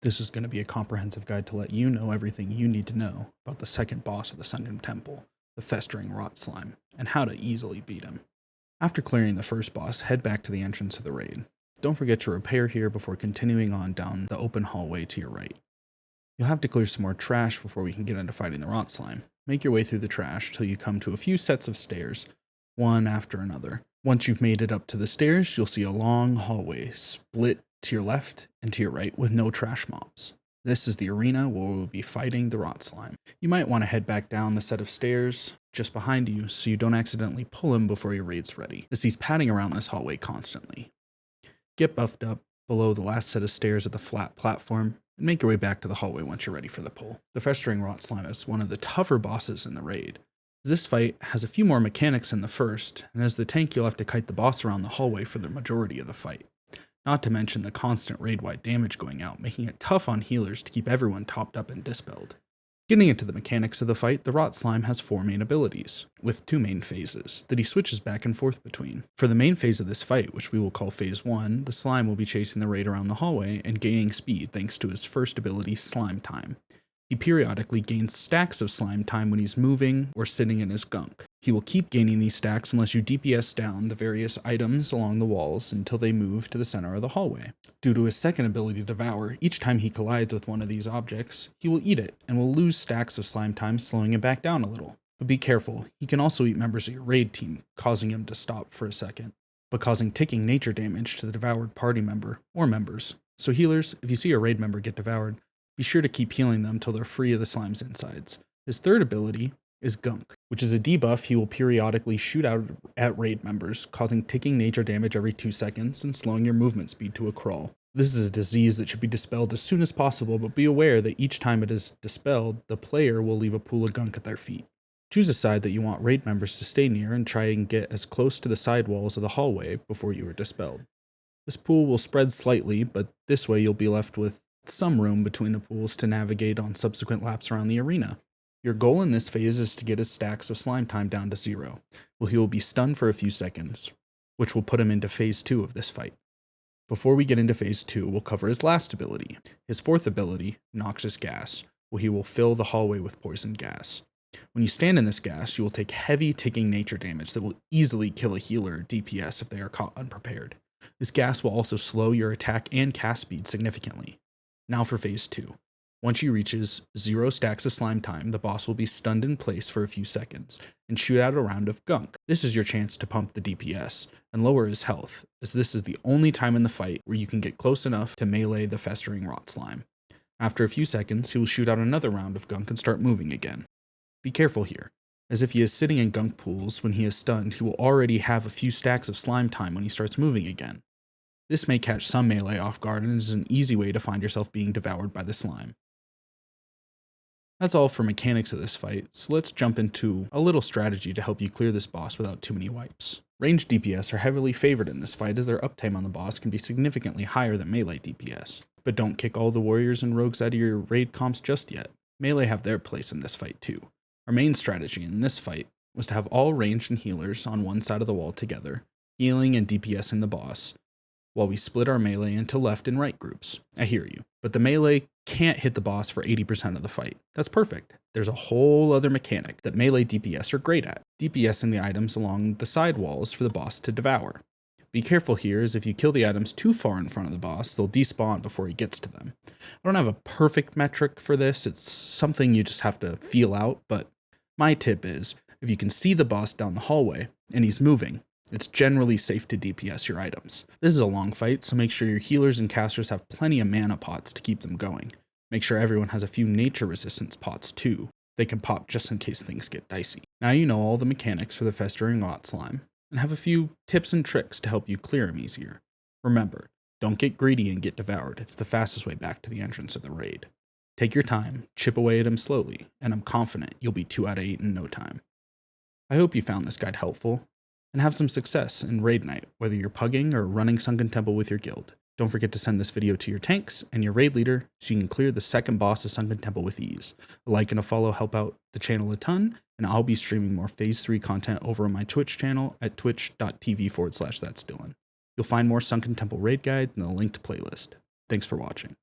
This is going to be a comprehensive guide to let you know everything you need to know about the second boss of the Sunken Temple, the Festering Rot Slime, and how to easily beat him. After clearing the first boss, head back to the entrance of the raid. Don't forget to repair here before continuing on down the open hallway to your right. You'll have to clear some more trash before we can get into fighting the Rot Slime. Make your way through the trash till you come to a few sets of stairs, one after another. Once you've made it up to the stairs, you'll see a long hallway split to your left and to your right with no trash mobs. This is the arena where we'll be fighting the Rot Slime. You might want to head back down the set of stairs just behind you so you don't accidentally pull him before your raid's ready, as he's padding around this hallway constantly. Get buffed up below the last set of stairs at the flat platform and make your way back to the hallway once you're ready for the pull. The Festering Rot Slime is one of the tougher bosses in the raid. This fight has a few more mechanics than the first, and as the tank you'll have to kite the boss around the hallway for the majority of the fight. Not to mention the constant raid-wide damage going out, making it tough on healers to keep everyone topped up and dispelled. Getting into the mechanics of the fight, the Rot Slime has 4 main abilities, with 2 main phases, that he switches back and forth between. For the main phase of this fight, which we will call Phase 1, the slime will be chasing the raid around the hallway and gaining speed thanks to his first ability, Slime Time. He periodically gains stacks of slime time when he's moving or sitting in his gunk. He will keep gaining these stacks unless you DPS down the various items along the walls until they move to the center of the hallway. Due to his second ability, Devour, each time he collides with one of these objects, he will eat it and will lose stacks of slime time, slowing him back down a little. But be careful, he can also eat members of your raid team, causing him to stop for a second, but causing ticking nature damage to the devoured party member or members. So healers, if you see a raid member get devoured, be sure to keep healing them till they're free of the slime's insides. His third ability is Gunk, which is a debuff he will periodically shoot out at raid members, causing ticking nature damage every 2 seconds and slowing your movement speed to a crawl. This is a disease that should be dispelled as soon as possible, but be aware that each time it is dispelled, the player will leave a pool of gunk at their feet. Choose a side that you want raid members to stay near and try and get as close to the side walls of the hallway before you are dispelled. This pool will spread slightly, but this way you'll be left with some room between the pools to navigate on subsequent laps around the arena. Your goal in this phase is to get his stacks of slime time down to 0, where he will be stunned for a few seconds, which will put him into Phase 2 of this fight. Before we get into Phase 2, we'll cover his last ability. His fourth ability, Noxious Gas, where he will fill the hallway with poison gas. When you stand in this gas, you will take heavy ticking nature damage that will easily kill a healer or DPS if they are caught unprepared. This gas will also slow your attack and cast speed significantly. Now for Phase 2. Once he reaches 0 stacks of slime time, the boss will be stunned in place for a few seconds and shoot out a round of gunk. This is your chance to pump the DPS and lower his health, as this is the only time in the fight where you can get close enough to melee the Festering Rot Slime. After a few seconds, he will shoot out another round of gunk and start moving again. Be careful here, as if he is sitting in gunk pools when he is stunned, he will already have a few stacks of slime time when he starts moving again. This may catch some melee off guard and is an easy way to find yourself being devoured by the slime. That's all for mechanics of this fight, so let's jump into a little strategy to help you clear this boss without too many wipes. Ranged DPS are heavily favored in this fight as their uptime on the boss can be significantly higher than melee DPS. But don't kick all the warriors and rogues out of your raid comps just yet. Melee have their place in this fight too. Our main strategy in this fight was to have all ranged and healers on one side of the wall together, healing and DPSing the boss, while we split our melee into left and right groups. I hear you, but the melee can't hit the boss for 80% of the fight. That's perfect. There's a whole other mechanic that melee DPS are great at, DPSing the items along the side walls for the boss to devour. Be careful here, as if you kill the items too far in front of the boss, they'll despawn before he gets to them. I don't have a perfect metric for this, it's something you just have to feel out, but my tip is, if you can see the boss down the hallway and he's moving, it's generally safe to DPS your items. This is a long fight, so make sure your healers and casters have plenty of mana pots to keep them going. Make sure everyone has a few nature resistance pots too. They can pop just in case things get dicey. Now you know all the mechanics for the Festering Rot Slime, and have a few tips and tricks to help you clear him easier. Remember, don't get greedy and get devoured. It's the fastest way back to the entrance of the raid. Take your time, chip away at him slowly, and I'm confident you'll be 2 out of 8 in no time. I hope you found this guide helpful, and have some success in raid night, whether you're pugging or running Sunken Temple with your guild. Don't forget to send this video to your tanks and your raid leader so you can clear the second boss of Sunken Temple with ease. A like and a follow help out the channel a ton, and I'll be streaming more Phase 3 content over on my Twitch channel at twitch.tv/thatsdylan. You'll find more Sunken Temple raid guides in the linked playlist. Thanks for watching.